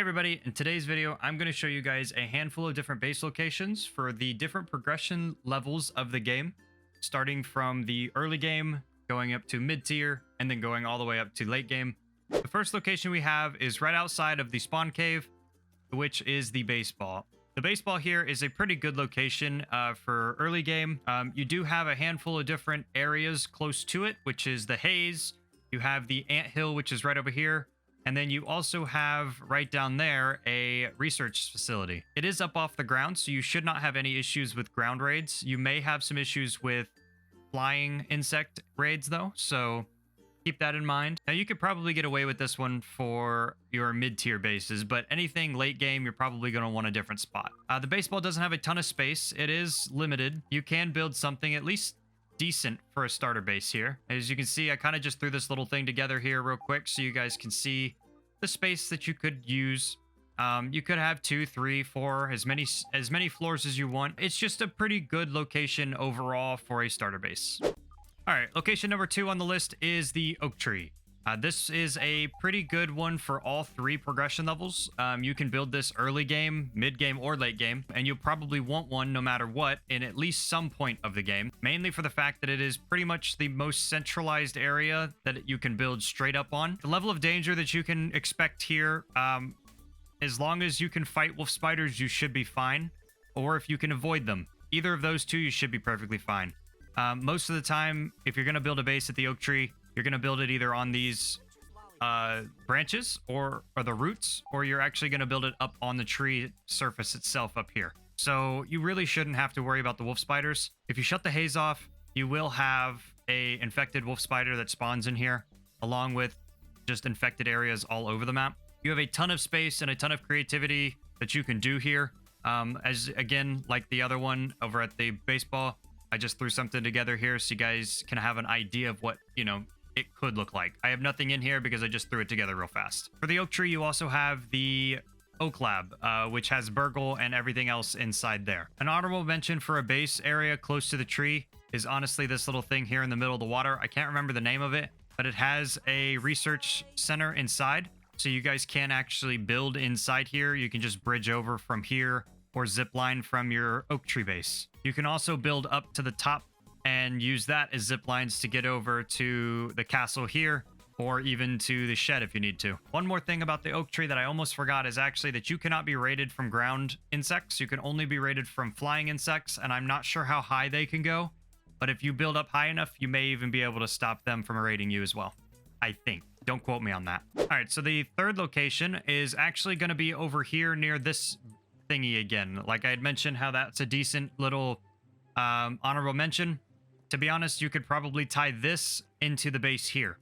Hey everybody, in today's video, I'm going to show you guys a handful of different base locations for the different progression levels of the game, starting from the early game, going up to mid-tier, and then going all the way up to late game. The first location we have is right outside of the spawn cave, which is the baseball. The baseball here is a pretty good location for early game. You do have a handful of different areas close to it, which is the haze. You have the anthill, which is right over here. And then you also have right down there a research facility. It is up off the ground, so you should not have any issues with ground raids. You may have some issues with flying insect raids though, so keep that in mind. Now you could probably get away with this one for your mid-tier bases, but anything late game, you're probably going to want a different spot. The baseball doesn't have a ton of space. It is limited. You can build something at least decent for a starter base here. As you can see, I kind of just threw this little thing together here real quick so you guys can see the space that you could use. You could have 2, 3, 4, as many floors as you want. It's just a pretty good location overall for a starter base. All right, location number 2 on the list is the oak tree. This is a pretty good one for all 3 progression levels. You can build this early game, mid game, or late game, and you'll probably want one no matter what in at least some point of the game, mainly for the fact that it is pretty much the most centralized area that you can build straight up on. The level of danger that you can expect here, as long as you can fight wolf spiders, you should be fine, or if you can avoid them. Either of those two, you should be perfectly fine. Most of the time, if you're going to build a base at the oak tree, you're going to build it either on these branches or the roots, or you're actually going to build it up on the tree surface itself up here. So you really shouldn't have to worry about the wolf spiders. If you shut the haze off, you will have a infected wolf spider that spawns in here, along with just infected areas all over the map. You have a ton of space and a ton of creativity that you can do here. As again, like the other one over at the baseball, I just threw something together here so you guys can have an idea of what, it could look like. I have nothing in here because I just threw it together real fast. For the oak tree, you also have the oak lab, which has Burgle and everything else inside there. An honorable mention for a base area close to the tree is honestly this little thing here in the middle of the water. I can't remember the name of it, but it has a research center inside. So you guys can actually build inside here. You can just bridge over from here or zip line from your oak tree base. You can also build up to the top and use that as zip lines to get over to the castle here, or even to the shed if you need to. One more thing about the oak tree that I almost forgot is actually that you cannot be raided from ground insects. You can only be raided from flying insects, and I'm not sure how high they can go, but if you build up high enough, you may even be able to stop them from raiding you as well. I think. Don't quote me on that. All right, so the third location is actually going to be over here near this thingy again. Like I had mentioned how that's a decent little honorable mention. To be honest, you could probably tie this into the base here.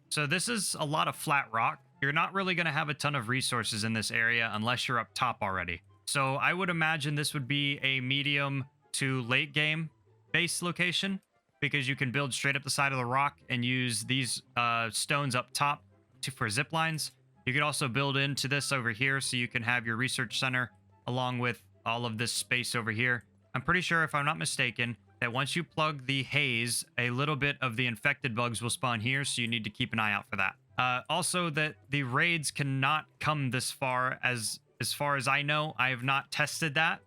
So this is a lot of flat rock. You're not really going to have a ton of resources in this area unless you're up top already. So I would imagine this would be a medium to late game base location, because you can build straight up the side of the rock and use these stones up top for zip lines. You could also build into this over here so you can have your research center along with all of this space over here. I'm pretty sure, if I'm not mistaken, that once you plug the haze, a little bit of the infected bugs will spawn here, so you need to keep an eye out for that. Also, that the raids cannot come this far as far as I know. I have not tested that,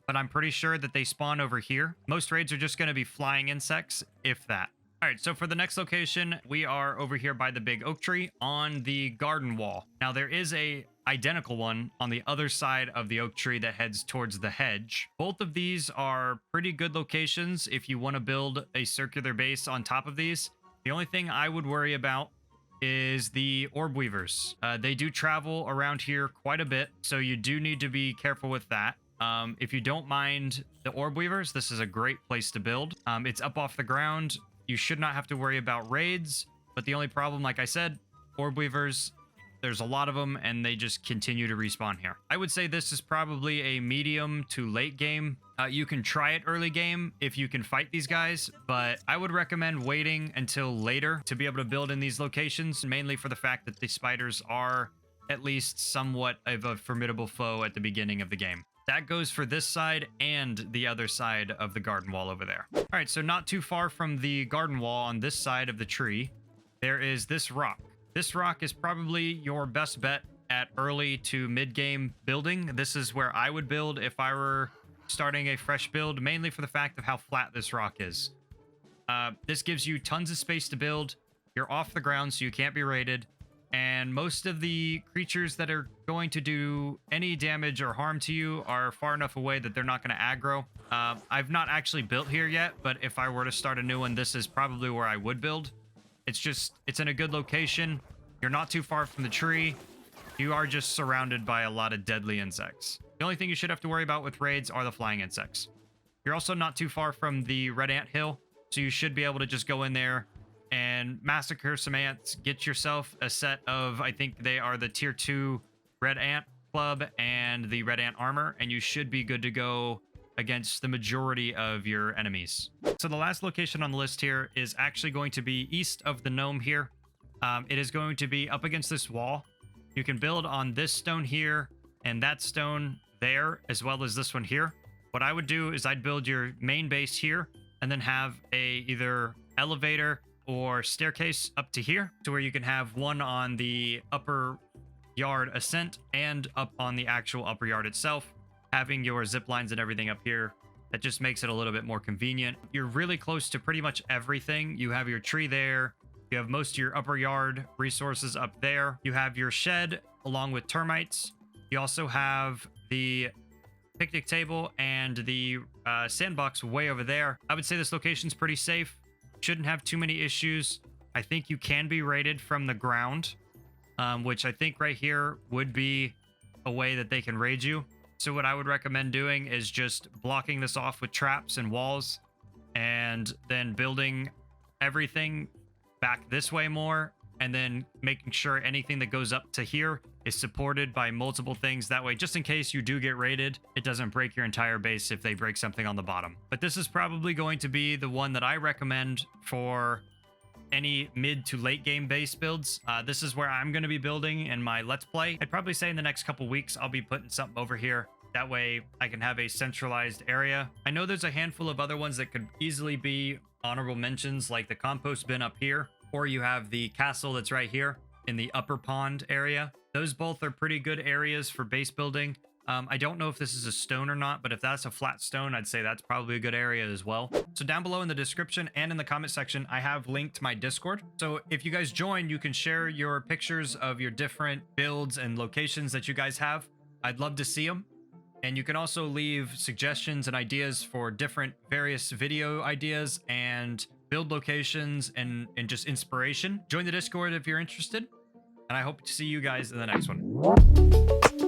but I'm pretty sure that they spawn over here. Most raids are just going to be flying insects, if that. All right, so for the next location, we are over here by the big oak tree on the garden wall. Now, there is a identical one on the other side of the oak tree that heads towards the hedge. Both of these are pretty good locations if you want to build a circular base on top of these. The only thing I would worry about is the orb weavers. They do travel around here quite a bit, so you do need to be careful with that. If you don't mind the orb weavers, this is a great place to build. It's up off the ground. You should not have to worry about raids, but the only problem, like I said, orb weavers, there's a lot of them and they just continue to respawn here. I would say this is probably a medium to late game. You can try it early game if you can fight these guys, but I would recommend waiting until later to be able to build in these locations, mainly for the fact that the spiders are at least somewhat of a formidable foe at the beginning of the game. That goes for this side and the other side of the garden wall over there. All right, so not too far from the garden wall on this side of the tree, there is this rock. This rock is probably your best bet at early to mid game building. This is where I would build if I were starting a fresh build, mainly for the fact of how flat this rock is. This gives you tons of space to build. You're off the ground, so you can't be raided. And most of the creatures that are going to do any damage or harm to you are far enough away that they're not going to aggro. I've not actually built here yet, but if I were to start a new one, this is probably where I would build. It's in a good location. You're not too far from the tree. You are just surrounded by a lot of deadly insects. The only thing you should have to worry about with raids are the flying insects. You're also not too far from the red ant hill, so you should be able to just go in there and massacre some ants, get yourself a set of, I think they are the tier 2 red ant club and the red ant armor, and you should be good to go against the majority of your enemies. So the last location on the list here is actually going to be east of the gnome here. It is going to be up against this wall. You can build on this stone here and that stone there, as well as this one here. What I would do is I'd build your main base here and then have a either elevator or staircase up to here, to where you can have one on the upper yard ascent and up on the actual upper yard itself, having your zip lines and everything up here. That just makes it a little bit more convenient. You're really close to pretty much everything. You have your tree there. You have most of your upper yard resources up there. You have your shed along with termites. You also have the picnic table and the sandbox way over there. I would say this location's pretty safe. Shouldn't have too many issues. I think you can be raided from the ground, which I think right here would be a way that they can raid you. So what I would recommend doing is just blocking this off with traps and walls, and then building everything back this way more, and then making sure anything that goes up to here is supported by multiple things. That way, just in case you do get raided, it doesn't break your entire base if they break something on the bottom. But this is probably going to be the one that I recommend for any mid to late game base builds. This is where I'm going to be building in my Let's Play. I'd probably say in the next couple weeks, I'll be putting something over here. That way I can have a centralized area. I know there's a handful of other ones that could easily be honorable mentions, like the compost bin up here, or you have the castle that's right here in the upper pond area. Those both are pretty good areas for base building. I don't know if this is a stone or not, but if that's a flat stone, I'd say that's probably a good area as well. So down below in the description and in the comment section, I have linked my Discord. So if you guys join, you can share your pictures of your different builds and locations that you guys have. I'd love to see them. And you can also leave suggestions and ideas for different various video ideas and build locations and just inspiration. Join the Discord if you're interested. And I hope to see you guys in the next one.